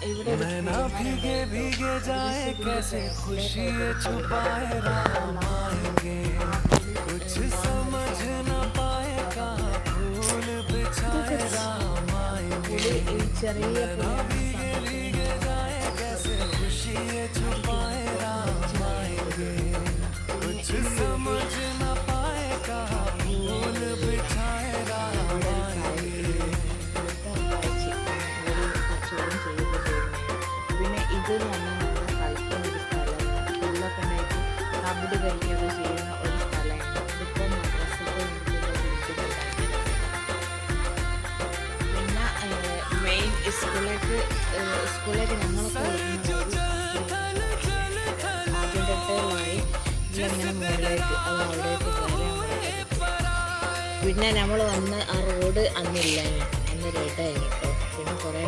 ഇവിടെ ഒരു नैना भीगे भीगे जाए कैसे खुशी ये छुपाए राम आएंगे कुछ समझ न पाए कहाँ फूल बिछाए राम आएंगे ചെറിയ नैना भीगे भीगे जाए कैसे खुशी ये छुपाए राम आएंगे कुछ समझ न पाए कहाँ फूल बिछाए राम आएंगे പിന്നെ ഇത് തന്നെ നമ്മൾ കളിക്കുന്ന ഒരു സ്ഥലമാണ്. ഫുള്ളൊക്കെ ഉണ്ടായിട്ട് കബഡി കളിക്കുകയൊക്കെ ചെയ്യുന്ന ഒരു സ്ഥലമാണ്. ഇതിപ്പോൾ മദ്രസത്തെ പിന്നെ മെയിൻ സ്കൂളിലേക്ക് ഞങ്ങളൊക്കെ അതിൻ്റെ ഇടയിലായി ഇങ്ങനെ മുകളിലേക്ക് അവിടേക്ക് കയറി. പിന്നെ നമ്മൾ വന്ന് ആ റോഡ് അന്നില്ല, അന്ന് റെഡായി കേട്ടോ. പിന്നെ കുറേ